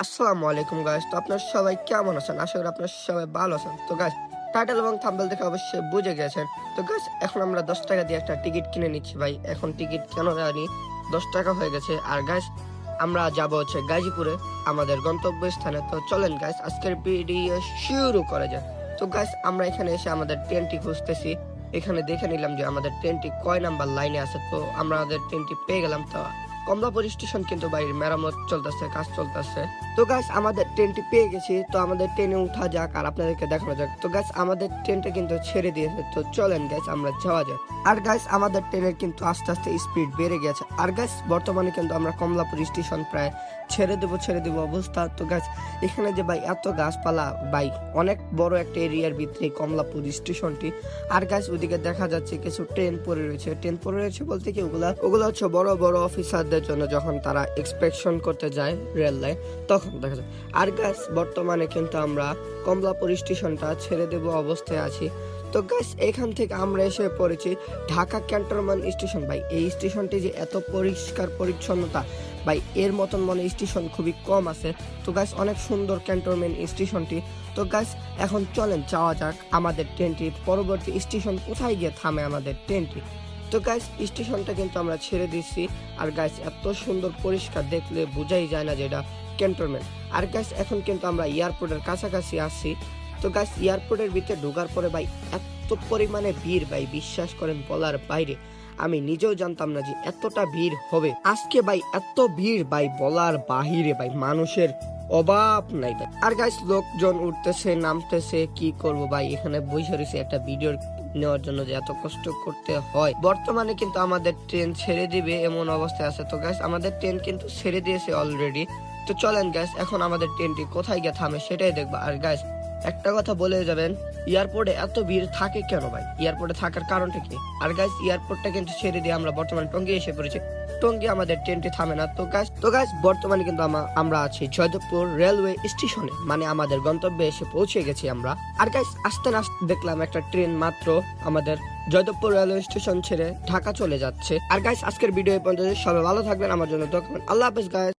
আসসালামু আলাইকুম গাইস। তো আপনারা সবাই কেমন আছেন? আশা করি আপনারা সবাই ভালো আছেন। তো গাইস, টাইটেল এবং থাম্বনেল দেখে অবশ্যই বুঝে গেছেন। তো গাইস, এখন আমরা 10 টাকা দিয়ে একটা টিকিট কিনে নিচ্ছি ভাই। এখন টিকিট কেন জানি 10 টাকা হয়ে গেছে। আর গাইস, আমরা যাব হচ্ছে গাজীপুরে, আমাদের গন্তব্যস্থানে। তো চলেন গাইস, আজকের ভিডিও শুরু করা যাক। তো গাইস, আমরা এখানে এসে আমাদের ট্রেনটি খুঁজতেছি। এখানে দেখে নিলাম যে আমাদের ট্রেনটি কয় নাম্বার লাইনে আছে। তো আমাদের ট্রেনটি পেয়ে গেলাম। তো কমলাপুর স্টেশন কিন্তু বাইরে মেরামত চলতেছে, কাজ চলতেছে। তো গাইস, আমাদের ট্রেনটি পেয়ে গেছি। তো আমাদের ট্রেনে উঠা যাক আর আপনাদেরকে দেখানো যাক। তো গাইস, আমাদের ট্রেনটা কিন্তু ছেড়ে দিয়েছে। তো চলেন গাইস, আমরা যাওয়া যাক। আর গাইস, আমাদের ট্রেনের কিন্তু আস্তে আস্তে স্পিড বেড়ে গেছে। আর গাইস, বর্তমানে কিন্তু আমরা কমলাপুর স্টেশন প্রায় ছেড়ে দেবো অবস্থা। তো গাইস, এখানে যে ভাই এত গাছপালা, ভাই অনেক বড় একটা এরিয়ার ভিতরে কমলাপুর স্টেশনটি। আর গাইস, ওদিকে দেখা যাচ্ছে কিছু ট্রেন পড়ে রয়েছে। ট্রেন পড়ে রয়েছে বলতে কি, ওগুলো হচ্ছে বড় বড় অফিসারদের জন্য যখন তারা এক্সপেকশন করতে যায় রেল লাইন, তখন দেখা যায়। আর গাইস, বর্তমানে কিন্তু আমরা কমলাপুর স্টেশনটা ছেড়ে দেব অবস্থায় আছি। তো গাইস, এখান থেকে আমরা এসে পড়েছি ঢাকা ক্যান্টনমেন্ট স্টেশন। ভাই এই স্টেশনটি যে এত পরিষ্কার পরিচ্ছন্নতা, ভাই এর মতন মনে স্টেশন খুবই কম আছে। তো গাইস, অনেক সুন্দর ক্যান্টনমেন্ট স্টেশনটি। তো গাইস, এখন চলেন যাওয়া যাক আমাদের ট্রেনটি পরবর্তী স্টেশন কোথায় গিয়ে থামে আমাদের ট্রেনটি। তো গাইস, স্টেশনটা কিন্তু আমরা ছেড়ে দিচ্ছি। আর গাইস, এত সুন্দর পরিষ্কার, দেখলে বোঝাই যায় না যে এটা ক্যান্টনমেন্ট। আর গাইস, এখন কিন্তু আমরা এয়ারপোর্টের কাছাকাছি আসছি। তো গাইস, এয়ারপোর্টের ভিতরে ঢোকার পরে ভাই এত পরিমাণে ভিড়, ভাই বিশ্বাস করেন বলার বাইরে। আমি নিজেও জানতাম না যে এতটা ভিড় হবে আজকে। ভাই এত ভিড়, ভাই বলার বাহিরে, ভাই মানুষের অভাব নাই ভাই। আর গাইস, লোকজন উঠতেছে নামতেছে, কি করব ভাই, এখানে বসে রয়েছে একটা ভিডিও নেওয়ার জন্য যে এত কষ্ট করতে হয়। বর্তমানে কিন্তু আমাদের ট্রেন ছেড়ে দিবে এমন অবস্থায় আছে। তো গাইস, আমাদের ট্রেন কিন্তু ছেড়ে দিয়েছে অলরেডি। তো চলেন গাইস, এখন আমাদের ট্রেনটি কোথায় গিয়ে থামে সেটাই দেখবো। আর গাইস, একটা কথা বলে যাবেন, এয়ারপোর্টে এত ভিড় থাকে কেন ভাই? এয়ারপোর্টে থাকার কারণটা কি? আর গাইস, এয়ারপোর্টটা কিন্তু ছেড়ে দিয়ে আমরা বর্তমানে টঙ্গী এসে পড়েছি। টঙ্গী আমাদের ট্রেনটি থামে না। তো গাইস, বর্তমানে কিন্তু আমরা আছি জয়দেবপুর রেলওয়ে স্টেশনে, মানে আমাদের গন্তব্যে এসে পৌঁছে গেছি আমরা। আর গাইস, আস্তে আস্তে দেখলাম একটা ট্রেন মাত্র আমাদের জয়দেবপুর রেলওয়ে স্টেশন ছেড়ে ঢাকা চলে যাচ্ছে। আর গাইস, আজকের ভিডিও এই পর্যন্ত। সবাই ভালো থাকবেন, আমার জন্য দোয়া করবেন। আল্লাহ হাফেজ গাইস।